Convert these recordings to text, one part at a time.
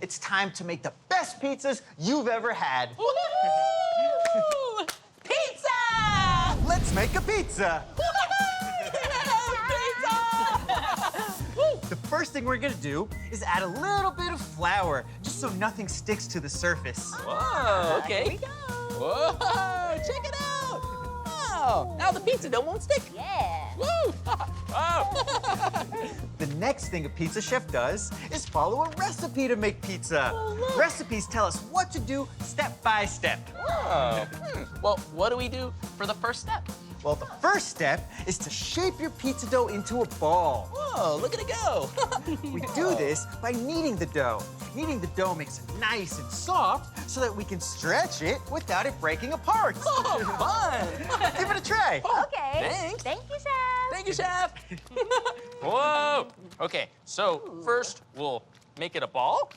it's time to make the best pizzas you've ever had. Woo! Pizza! Let's make a pizza. The first thing we're gonna do is add a little bit of flour, just so nothing sticks to the surface. Whoa, okay. Here we go. Whoa, check it out. Wow, now the pizza dough won't stick. Yeah. Woo! Wow. The next thing a pizza chef does is follow a recipe to make pizza. Oh, look. Recipes tell us what to do step by step. Oh. Well, what do we do for the first step? Well, the first step is to shape your pizza dough into a ball. Whoa, look at it go. We do this by kneading the dough. Kneading the dough makes it nice and soft so that we can stretch it without it breaking apart. Oh, fun. Give it a try. Okay. Thanks. Thank you, Chef. Thank you, Chef. Whoa. Okay, so first we'll make it a ball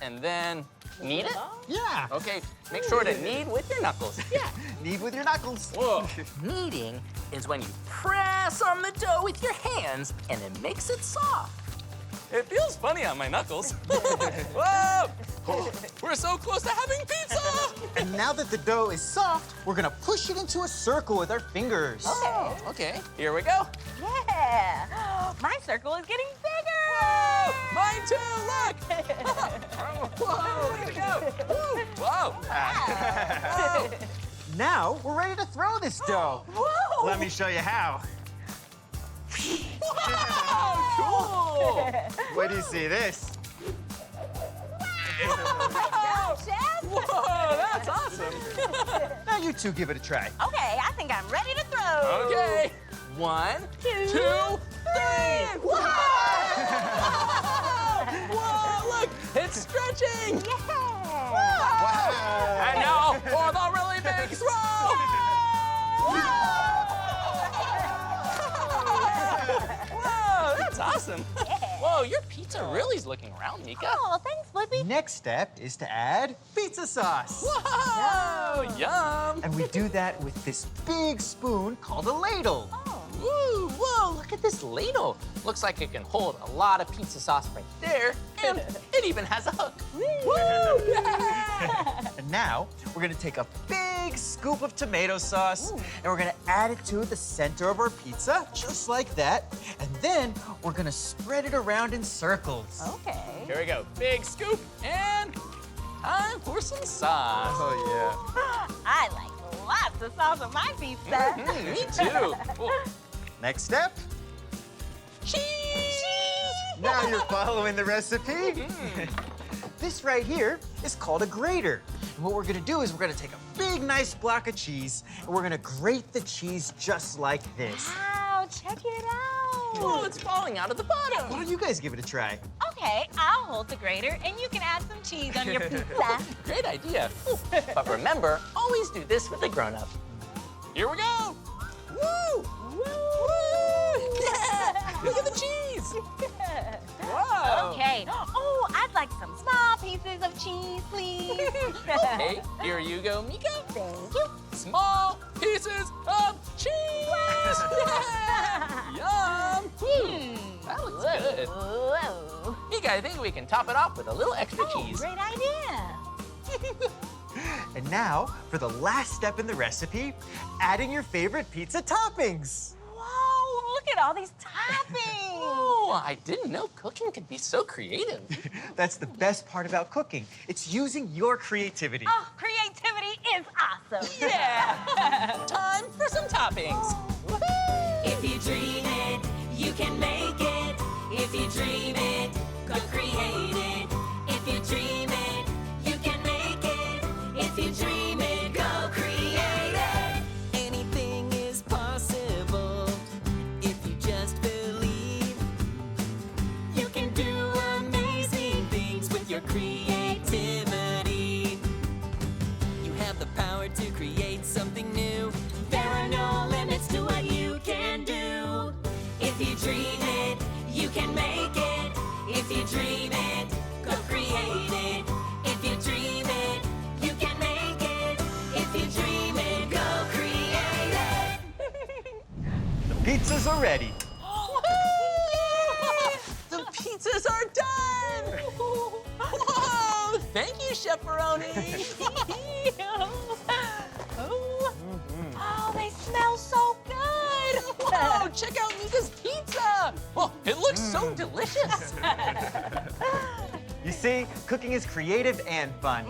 and then knead it. Yeah. Okay, make sure to knead with your knuckles. Yeah. Knead with your knuckles. Whoa. Kneading is when you press on the dough with your hands and it makes it soft. It feels funny on my knuckles. Whoa! We're so close to having pizza! And now that the dough is soft, we're gonna push it into a circle with our fingers. Oh, okay. Here we go. Yeah. My circle is getting bigger. Whoa! Mine too, look! Whoa, look at it go! Woo! Whoa! Whoa. Now we're ready to throw this dough. Whoa. Let me show you how. Wow, cool! Where do you see this? Wow, Chef. Whoa, that's awesome! Now you two give it a try. Okay, I think I'm ready to throw. Okay. 1, 2, 3! Whoa! Whoa, look! It's stretching! Yeah. Wow. And now for the really big throw! Whoa, that's awesome. Whoa, your pizza really is looking round, Meekah. Oh, thanks, Blippi. Next step is to add pizza sauce. Whoa, yum. And we do that with this big spoon called a ladle. Woo, whoa, look at this ladle. Looks like it can hold a lot of pizza sauce right there, and it even has a hook. Woo, yeah. And now we're gonna take a big scoop of tomato sauce and we're gonna add it to the center of our pizza, just like that. And then we're gonna spread it around in circles. Okay. Here we go, big scoop, and time for some sauce. Oh, I like lots of sauce on my pizza. Me too. Whoa. Next step. Cheese! Now you're following the recipe. This right here is called a grater. And what we're gonna do is we're gonna take a big, nice block of cheese and we're gonna grate the cheese just like this. Wow, check it out. Oh, it's falling out of the Why bottom. don't you guys give it a try? Okay, I'll hold the grater and you can add some cheese on your pizza. Great idea. Ooh. But remember, always do this with a grown-up. Here we go. Woo! Woo! Yeah! Look at the cheese. Wow. Okay. Oh, I'd like some small pieces of cheese, please. Okay, here you go, Meekah. Thank you. Small pieces of cheese. Yeah! Yum. That looks good. Whoa. Meekah, I think we can top it off with a little extra Oh, cheese. great idea. And now, for the last step in the recipe, adding your favorite pizza toppings. Whoa, look at all these toppings. Oh, I didn't know cooking could be so creative. That's the best part about cooking. It's using your creativity. Oh, creativity is awesome. Yeah! Time for some toppings. If you dream it, you can make it. If you dream it, go create it. If you dream it, you can make it. If you dream it, go create it. Anything is possible if you just believe. You can do amazing things with your creativity. You have the power to create something new. There are no limits to what you can do. If you dream it, you can make it. If you dream it, go create it. If you dream it, you can make it. If you dream it, go create it. The pizzas are ready. The pizzas are done! Whoa! Thank you, Cheferoni. Oh, they smell so good. Whoa, check out Meekah's pizza. Oh, it looks so delicious. You see, cooking is creative and fun.